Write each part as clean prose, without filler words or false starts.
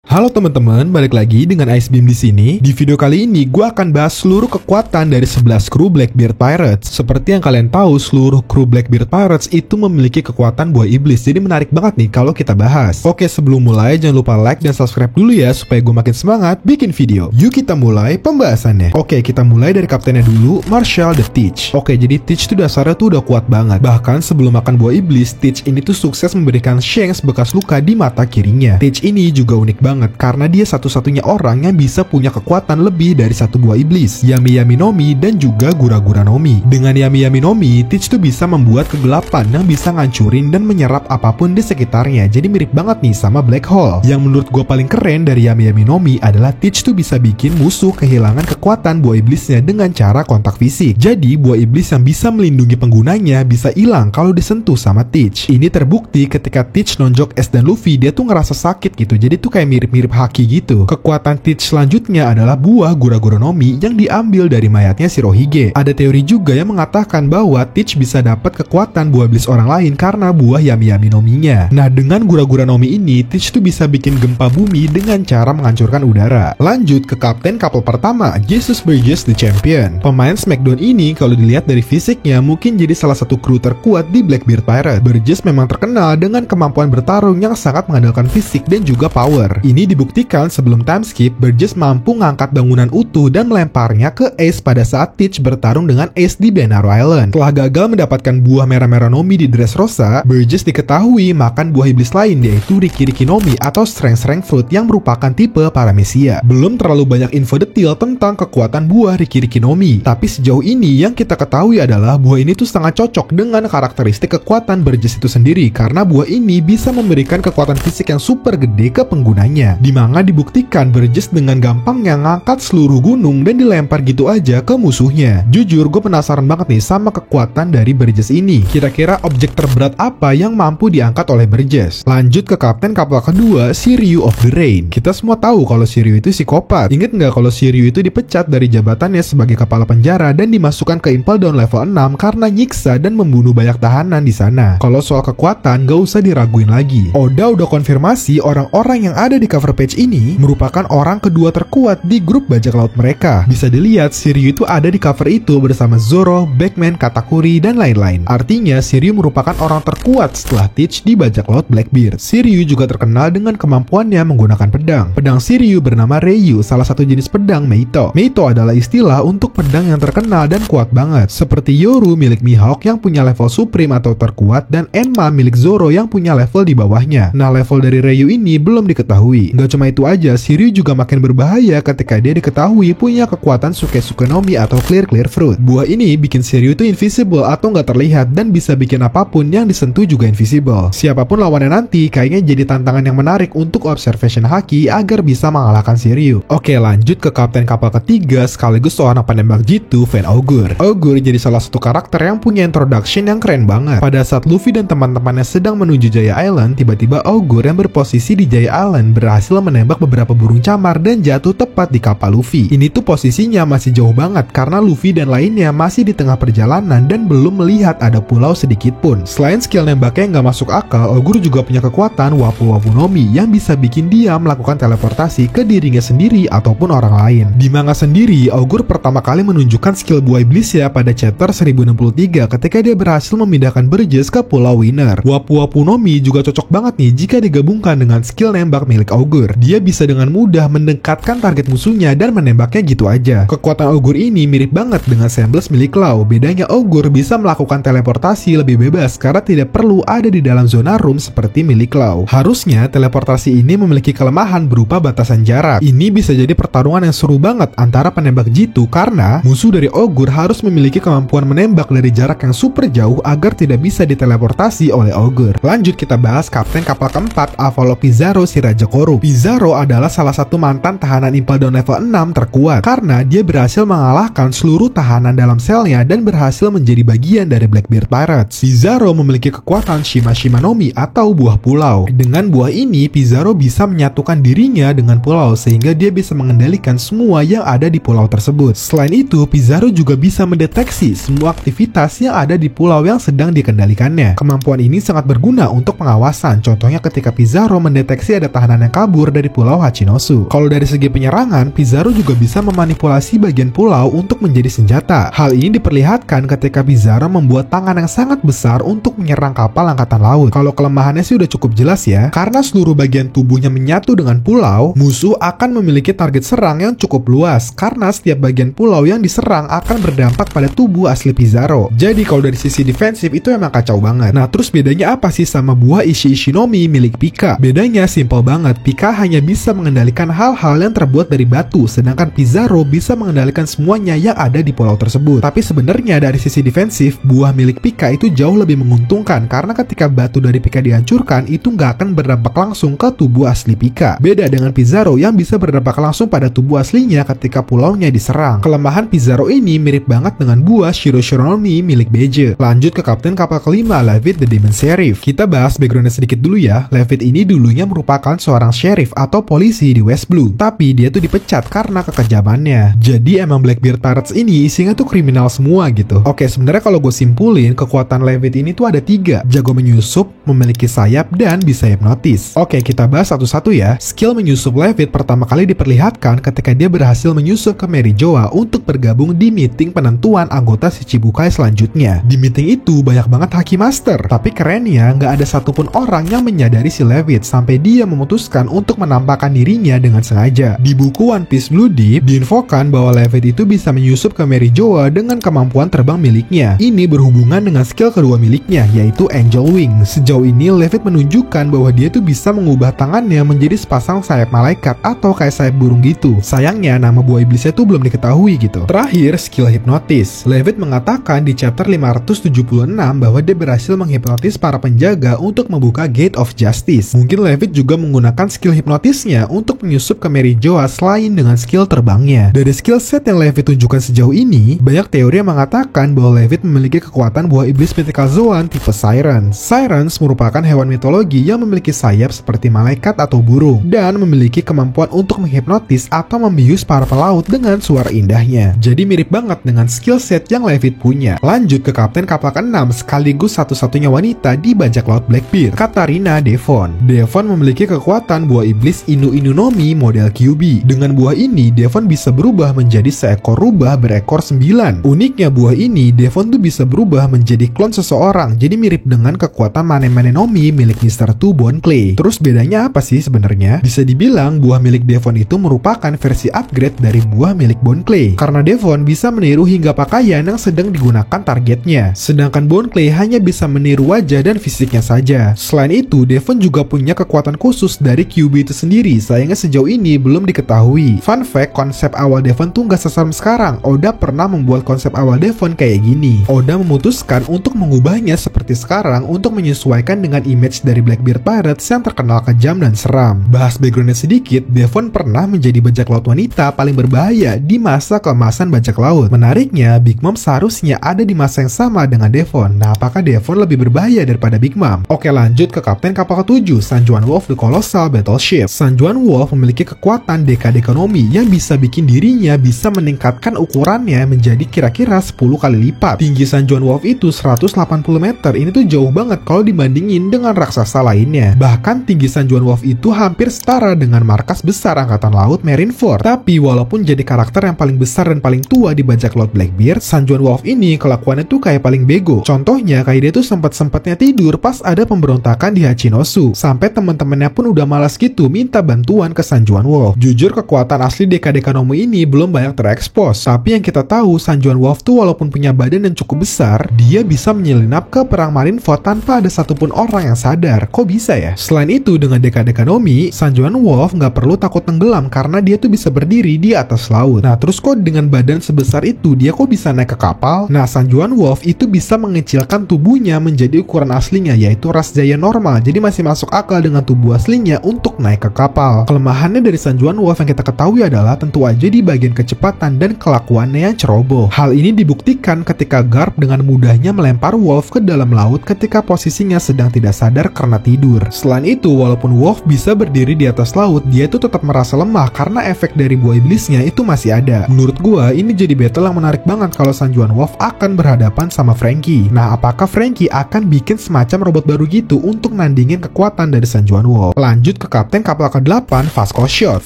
Halo teman-teman, balik lagi dengan Ice Beam di sini. Di video kali ini, gue akan bahas seluruh kekuatan dari 11 kru Blackbeard Pirates. Seperti yang kalian tahu, seluruh kru Blackbeard Pirates itu memiliki kekuatan buah iblis. Jadi menarik banget nih kalau kita bahas. Oke, sebelum mulai, jangan lupa like dan subscribe dulu ya, supaya gue makin semangat bikin video. Yuk kita mulai pembahasannya. Oke, kita mulai dari kaptennya dulu, Marshall the Teach. Oke, jadi Teach tuh dasarnya tuh udah kuat banget. Bahkan sebelum makan buah iblis, Teach ini tuh sukses memberikan Shanks bekas luka di mata kirinya. Teach ini juga unik banget karena dia satu-satunya orang yang bisa punya kekuatan lebih dari satu buah iblis, Yami Yami Nomi dan juga Gura Gura Nomi. Dengan Yami Yami Nomi, Teach tuh bisa membuat kegelapan yang bisa ngancurin dan menyerap apapun di sekitarnya. Jadi mirip banget nih sama Black Hole. Yang menurut gue paling keren dari Yami Yami Nomi adalah Teach tuh bisa bikin musuh kehilangan kekuatan buah iblisnya dengan cara kontak fisik. Jadi buah iblis yang bisa melindungi penggunanya bisa hilang kalau disentuh sama Teach. Ini terbukti ketika Teach nonjok Ace dan Luffy, dia tuh ngerasa sakit gitu. Jadi tuh kayak mirip Haki gitu. Kekuatan Teach selanjutnya adalah buah Gura Gura Nomi yang diambil dari mayatnya Shirohige. Ada teori juga yang mengatakan bahwa Teach bisa dapat kekuatan buah iblis orang lain karena buah Yami Yami Nominya. Nah, dengan Gura Gura Nomi ini, Teach tuh bisa bikin gempa bumi dengan cara menghancurkan udara. Lanjut ke kapten kapal pertama, Jesus Burgess the Champion. Pemain Smackdown ini kalau dilihat dari fisiknya mungkin jadi salah satu kru terkuat di Blackbeard Pirate. Burgess memang terkenal dengan kemampuan bertarung yang sangat mengandalkan fisik dan juga power. Ini dibuktikan sebelum time skip, Burgess mampu ngangkat bangunan utuh dan melemparnya ke Ace pada saat Teach bertarung dengan Ace di Benaro Island. Setelah gagal mendapatkan buah merah-merah Nomi di Dressrosa, Burgess diketahui makan buah iblis lain yaitu Riki Riki Nomi atau Strength Fruit yang merupakan tipe Paramecia. Belum terlalu banyak info detail tentang kekuatan buah Riki Riki Nomi, tapi sejauh ini yang kita ketahui adalah buah ini tuh sangat cocok dengan karakteristik kekuatan Burgess itu sendiri karena buah ini bisa memberikan kekuatan fisik yang super gede ke penggunanya. Di manga dibuktikan Burgess dengan gampangnya ngangkat seluruh gunung dan dilempar gitu aja ke musuhnya. Jujur gue penasaran banget nih sama kekuatan dari Burgess ini. Kira-kira objek terberat apa yang mampu diangkat oleh Burgess? Lanjut ke kapten kapal kedua, Shiryu of the Rain. Kita semua tahu kalau Shiryu itu psikopat. Ingat nggak kalau Shiryu itu dipecat dari jabatannya sebagai kepala penjara dan dimasukkan ke Impel Down level 6 karena nyiksa dan membunuh banyak tahanan di sana. Kalau soal kekuatan gak usah diraguin lagi. Oda udah konfirmasi orang-orang yang ada di cover page ini merupakan orang kedua terkuat di grup bajak laut mereka. Bisa dilihat Shiryu itu ada di cover itu bersama Zoro, Backman, Katakuri, dan lain-lain. Artinya Shiryu merupakan orang terkuat setelah Teach di bajak laut Blackbeard. Shiryu juga terkenal dengan kemampuannya menggunakan pedang. Pedang Shiryu bernama Ryu, salah satu jenis pedang Meito. Meito adalah istilah untuk pedang yang terkenal dan kuat banget, seperti Yoru milik Mihawk yang punya level supreme atau terkuat dan Enma milik Zoro yang punya level di bawahnya. Nah, level dari Ryu ini belum diketahui. Gak cuma itu aja, Shiryu juga makin berbahaya ketika dia diketahui punya kekuatan Suke Nomi atau Clear Fruit. Buah ini bikin Shiryu itu invisible atau nggak terlihat dan bisa bikin apapun yang disentuh juga invisible. Siapapun lawannya nanti kayaknya jadi tantangan yang menarik untuk observation Haki agar bisa mengalahkan Shiryu. Oke, lanjut ke kapten kapal ketiga sekaligus seorang penembak jitu, Van Augur. Augur jadi salah satu karakter yang punya introduction yang keren banget. Pada saat Luffy dan teman-temannya sedang menuju Jaya Island, tiba-tiba Augur yang berposisi di Jaya Island berhasil menembak beberapa burung camar dan jatuh tepat di kapal Luffy. Ini tuh posisinya masih jauh banget karena Luffy dan lainnya masih di tengah perjalanan dan belum melihat ada pulau sedikit pun. Selain skill nembaknya yang nggak masuk akal, Augur juga punya kekuatan Wapu Wapu Nomi yang bisa bikin dia melakukan teleportasi ke dirinya sendiri ataupun orang lain. Di manga sendiri, Augur pertama kali menunjukkan skill buah iblis ya pada chapter 1063 ketika dia berhasil memindahkan Burgess ke Pulau Winner. Wapu Wapu Nomi juga cocok banget nih jika digabungkan dengan skill nembak milik Augur. Dia bisa dengan mudah mendekatkan target musuhnya dan menembaknya gitu aja. Kekuatan Augur ini mirip banget dengan Semblance milik Law. Bedanya Augur bisa melakukan teleportasi lebih bebas karena tidak perlu ada di dalam zona room seperti milik Law. Harusnya teleportasi ini memiliki kelemahan berupa batasan jarak. Ini bisa jadi pertarungan yang seru banget antara penembak jitu karena musuh dari Augur harus memiliki kemampuan menembak dari jarak yang super jauh agar tidak bisa diteleportasi oleh Augur. Lanjut kita bahas kapten kapal keempat, Avalo Pizarro si Raja Korup. Pizarro adalah salah satu mantan tahanan Impel Down level 6 terkuat karena dia berhasil mengalahkan seluruh tahanan dalam selnya dan berhasil menjadi bagian dari Blackbeard Pirates. Pizarro memiliki kekuatan Shima Shima Nomi atau buah pulau. Dengan buah ini, Pizarro bisa menyatukan dirinya dengan pulau sehingga dia bisa mengendalikan semua yang ada di pulau tersebut. Selain itu, Pizarro juga bisa mendeteksi semua aktivitas yang ada di pulau yang sedang dikendalikannya. Kemampuan ini sangat berguna untuk pengawasan. Contohnya ketika Pizarro mendeteksi ada tahanan yang kabur dari pulau Hachinosu. Kalau dari segi penyerangan, Pizarro juga bisa memanipulasi bagian pulau untuk menjadi senjata. Hal ini diperlihatkan ketika Pizarro membuat tangan yang sangat besar untuk menyerang kapal angkatan laut. Kalau kelemahannya sih udah cukup jelas ya, karena seluruh bagian tubuhnya menyatu dengan pulau, musuh akan memiliki target serang yang cukup luas, karena setiap bagian pulau yang diserang akan berdampak pada tubuh asli Pizarro. Jadi kalau dari sisi defensif itu emang kacau banget. Nah terus bedanya apa sih sama buah Ishi-Ishinomi milik Pika? Bedanya simple banget, Pika hanya bisa mengendalikan hal-hal yang terbuat dari batu, sedangkan Pizarro bisa mengendalikan semuanya yang ada di pulau tersebut. Tapi sebenarnya dari sisi defensif, buah milik Pika itu jauh lebih menguntungkan, karena ketika batu dari Pika dihancurkan, itu nggak akan berdampak langsung ke tubuh asli Pika. Beda dengan Pizarro yang bisa berdampak langsung pada tubuh aslinya ketika pulaunya diserang. Kelemahan Pizarro ini mirip banget dengan buah Shiro-Shironomi milik Beje. Lanjut ke kapten kapal kelima, Levitt the Demon Sheriff. Kita bahas backgroundnya sedikit dulu ya. Levitt ini dulunya merupakan seorang sheriff atau polisi di West Blue, tapi dia tuh dipecat karena kekejamannya. Jadi emang Blackbeard Pirates ini isinya tuh kriminal semua gitu. Oke, sebenarnya kalau gue simpulin, kekuatan Levitt ini tuh ada 3. Jago menyusup, memiliki sayap, dan bisa hipnotis. Oke, kita bahas satu-satu ya. Skill menyusup Levitt pertama kali diperlihatkan ketika dia berhasil menyusup ke Mary Joa untuk bergabung di meeting penentuan anggota Shichibukai selanjutnya. Di meeting itu banyak banget Haki Master, tapi kerennya nggak ada satupun orang yang menyadari si Levitt sampai dia memutuskan untuk menampakkan dirinya dengan sengaja. Di buku One Piece Blue Deep, diinfokan bahwa Levitt itu bisa menyusup ke Mary Joa dengan kemampuan terbang miliknya. Ini berhubungan dengan skill kedua miliknya, yaitu Angel Wing. Sejauh ini Levitt menunjukkan bahwa dia tuh bisa mengubah tangannya menjadi sepasang sayap malaikat atau kayak sayap burung gitu. Sayangnya nama buah iblisnya tuh belum diketahui gitu. Terakhir, skill hipnotis. Levitt mengatakan di chapter 576 bahwa dia berhasil menghipnotis para penjaga untuk membuka Gate of Justice. Mungkin Levitt juga menggunakan skill hipnotisnya untuk menyusup ke Mary Joa selain dengan skill terbangnya. Dari skill set yang Levitt tunjukkan sejauh ini, banyak teori yang mengatakan bahwa Levitt memiliki kekuatan buah iblis Mythical Zoan tipe Sirens. Sirens merupakan hewan mitologi yang memiliki sayap seperti malaikat atau burung, dan memiliki kemampuan untuk menghipnotis atau membius para pelaut dengan suara indahnya. Jadi mirip banget dengan skill set yang Levitt punya. Lanjut ke kapten kapal ke-6 sekaligus satu-satunya wanita di bajak laut Blackbeard, Katarina Devon. Devon memiliki kekuatan buah iblis Inu-Inu-Nomi model QB. Dengan buah ini, Devon bisa berubah menjadi seekor rubah berekor 9. Uniknya buah ini, Devon tuh bisa berubah menjadi klon seseorang, jadi mirip dengan kekuatan Mane-Mane Nomi milik Mr. Two Bone Clay. Terus bedanya apa sih sebenarnya? Bisa dibilang buah milik Devon itu merupakan versi upgrade dari buah milik Bone Clay, karena Devon bisa meniru hingga pakaian yang sedang digunakan targetnya, sedangkan Bone Clay hanya bisa meniru wajah dan fisiknya saja. Selain itu, Devon juga punya kekuatan khusus dari QB itu sendiri, sayangnya sejauh ini belum diketahui. Fun fact, konsep awal Devon tuh gak seserem sekarang. Oda pernah membuat konsep awal Devon kayak gini. Oda memutuskan untuk mengubahnya seperti sekarang untuk menyesuaikan dengan image dari Blackbeard Pirates yang terkenal kejam dan seram. Bahas backgroundnya sedikit, Devon pernah menjadi bajak laut wanita paling berbahaya di masa keemasan bajak laut. Menariknya, Big Mom seharusnya ada di masa yang sama dengan Devon. Nah, apakah Devon lebih berbahaya daripada Big Mom? Oke, lanjut ke kapten kapal ke-7, Sanjuan Wolf the Colossal Battleship. Sanjuan Wolf memiliki kekuatan Dekade Ekonomi yang bisa bikin dirinya bisa meningkatkan ukurannya menjadi kira-kira 10 kali lipat. Tinggi Sanjuan Wolf itu 180 meter. Ini tuh jauh banget kalau dibandingin dengan raksasa lainnya. Bahkan tinggi Sanjuan Wolf itu hampir setara dengan markas besar Angkatan Laut Marineford. Tapi walaupun jadi karakter yang paling besar dan paling tua di bajak laut Blackbeard, Sanjuan Wolf ini kelakuannya tuh kayak paling bego. Contohnya kayak dia tuh sempat-sempatnya tidur pas ada pemberontakan di Hachinosu. Sampai teman-temannya pun udah malas gitu minta bantuan ke Sanjuan Wolf. Jujur kekuatan asli Dekade Ekonomi ini belum banyak terekspos. Tapi yang kita tahu, Sanjuan Wolf tuh walaupun punya badan yang cukup besar, dia bisa menyelinap ke perang Marineford tanpa ada satupun orang yang sadar. Kok bisa ya? Selain itu, dengan Dekade Ekonomi, Sanjuan Wolf nggak perlu takut tenggelam karena dia tuh bisa berdiri di atas laut. Nah, terus kok dengan badan sebesar itu dia kok bisa naik ke kapal? Nah, Sanjuan Wolf itu bisa mengecilkan tubuhnya menjadi ukuran aslinya, yaitu ras jaya normal. Jadi masih masuk akal dengan tubuh aslinya untuk naik ke kapal. Kelemahannya dari Sanjuan Wolf yang kita ketahui adalah tentu aja di bagian kecepatan dan kelakuannya yang ceroboh. Hal ini dibuktikan ketika Garp dengan mudahnya melempar Wolf ke dalam laut ketika posisinya sedang tidak sadar karena tidur. Selain itu, walaupun Wolf bisa berdiri di atas laut, dia itu tetap merasa lemah karena efek dari buah iblisnya itu masih ada. Menurut gua, ini jadi battle yang menarik banget kalau Sanjuan Wolf akan berhadapan sama Franky. Nah, apakah Franky akan bikin semacam robot baru gitu untuk nandingin kekuatan dari Sanjuan Wolf? Lanjut ke ke kapten kapal ke-8, Vasco Shot.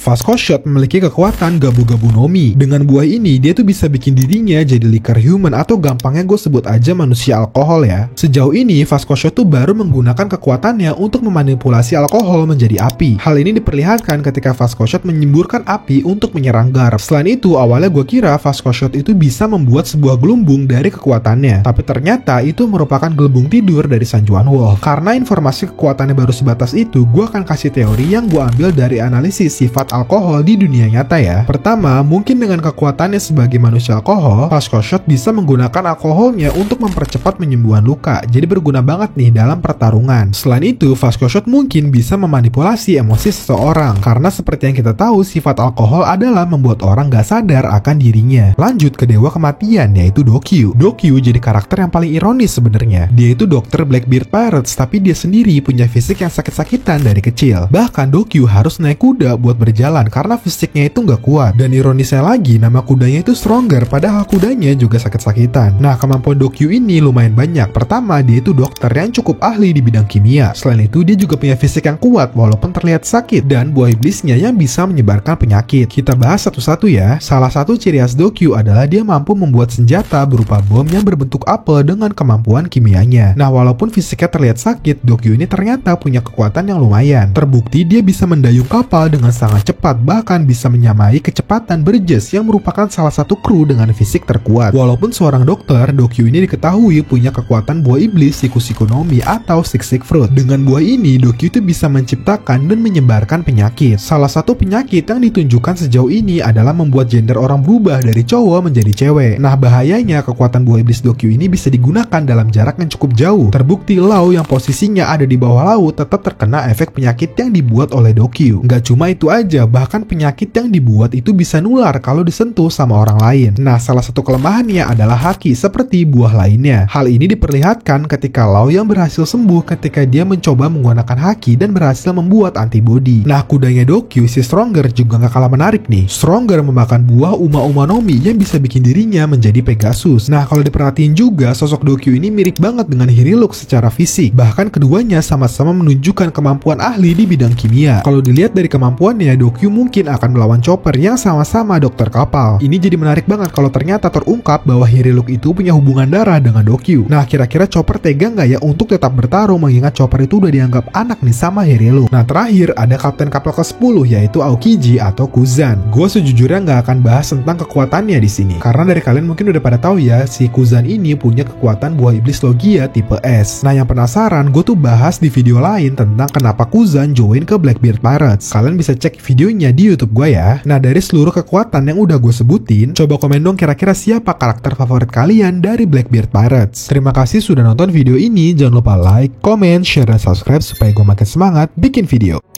Vasco Shot memiliki kekuatan Gabu-Gabu Nomi. Dengan buah ini, dia tuh bisa bikin dirinya jadi liquor human atau gampangnya gue sebut aja manusia alkohol ya. Sejauh ini, Vasco Shot tuh baru menggunakan kekuatannya untuk memanipulasi alkohol menjadi api. Hal ini diperlihatkan ketika Vasco Shot menyemburkan api untuk menyerang Garp. Selain itu, awalnya gue kira Vasco Shot itu bisa membuat sebuah gelembung dari kekuatannya. Tapi ternyata itu merupakan gelembung tidur dari Sanjuan Wolf. Karena informasi kekuatannya baru sebatas itu, gue akan kasih teori yang gue ambil dari analisis sifat alkohol di dunia nyata ya. Pertama, mungkin dengan kekuatannya sebagai manusia alkohol, Vasco Shot bisa menggunakan alkoholnya untuk mempercepat penyembuhan luka. Jadi berguna banget nih dalam pertarungan. Selain itu, Vasco Shot mungkin bisa memanipulasi emosi seseorang. Karena seperti yang kita tahu, sifat alkohol adalah membuat orang gak sadar akan dirinya. Lanjut ke dewa kematian, yaitu Dokyu. Dokyu jadi karakter yang paling ironis sebenarnya. Dia itu dokter Blackbeard Pirates, tapi dia sendiri punya fisik yang sakit-sakitan dari kecil. Bahkan Dokyu harus naik kuda buat berjalan karena fisiknya itu nggak kuat. Dan ironisnya lagi, nama kudanya itu Stronger, padahal kudanya juga sakit-sakitan. Nah, kemampuan Dokyu ini lumayan banyak. Pertama, dia itu dokter yang cukup ahli di bidang kimia. Selain itu, dia juga punya fisik yang kuat walaupun terlihat sakit, dan buah iblisnya yang bisa menyebarkan penyakit. Kita bahas satu-satu ya. Salah satu ciri khas Dokyu adalah dia mampu membuat senjata berupa bom yang berbentuk apel dengan kemampuan kimianya. Nah, walaupun fisiknya terlihat sakit, Dokyu ini ternyata punya kekuatan yang lumayan. Terbukti dia bisa mendayung kapal dengan sangat cepat, bahkan bisa menyamai kecepatan Burgess yang merupakan salah satu kru dengan fisik terkuat. Walaupun seorang dokter, Dokyu ini diketahui punya kekuatan buah iblis Shikushikunomi atau Sick Fruit. Dengan buah ini, Dokyu itu bisa menciptakan dan menyebarkan penyakit. Salah satu penyakit yang ditunjukkan sejauh ini adalah membuat gender orang berubah dari cowok menjadi cewek. Nah, bahayanya kekuatan buah iblis Dokyu ini bisa digunakan dalam jarak yang cukup jauh. Terbukti Lau yang posisinya ada di bawah laut tetap terkena efek penyakit yang dibuat oleh Dokyu. Nggak cuma itu aja, bahkan penyakit yang dibuat itu bisa nular kalau disentuh sama orang lain. Nah, salah satu kelemahannya adalah haki seperti buah lainnya. Hal ini diperlihatkan ketika Lau yang berhasil sembuh ketika dia mencoba menggunakan haki dan berhasil membuat antibodi. Nah, kudanya Dokyu, si Stronger, juga nggak kalah menarik nih. Stronger memakan buah Uma Nomi yang bisa bikin dirinya menjadi Pegasus. Nah, kalau diperhatiin juga, sosok Dokyu ini mirip banget dengan Hiriluk secara fisik. Bahkan keduanya sama-sama menunjukkan kemampuan ahli di bidang kimia. Kalau dilihat dari kemampuannya, Dokyu mungkin akan melawan Chopper yang sama-sama dokter kapal. Ini jadi menarik banget kalau ternyata terungkap bahwa Hiriluk itu punya hubungan darah dengan Dokyu. Nah, kira-kira Chopper tega nggak ya untuk tetap bertarung mengingat Chopper itu udah dianggap anak nih sama Hiriluk. Nah, terakhir ada kapten kapal ke-10 yaitu Aokiji atau Kuzan. Gue sejujurnya nggak akan bahas tentang kekuatannya di sini. Karena dari kalian mungkin udah pada tahu ya, si Kuzan ini punya kekuatan buah iblis Logia tipe S. Nah, yang penasaran, gue tuh bahas di video lain tentang kenapa Kuzan join ke Blackbeard Pirates. Kalian bisa cek videonya di YouTube gue ya. Nah, dari seluruh kekuatan yang udah gue sebutin, coba komen dong kira-kira siapa karakter favorit kalian dari Blackbeard Pirates. Terima kasih sudah nonton video ini. Jangan lupa like, comment, share, dan subscribe supaya gue makin semangat bikin video.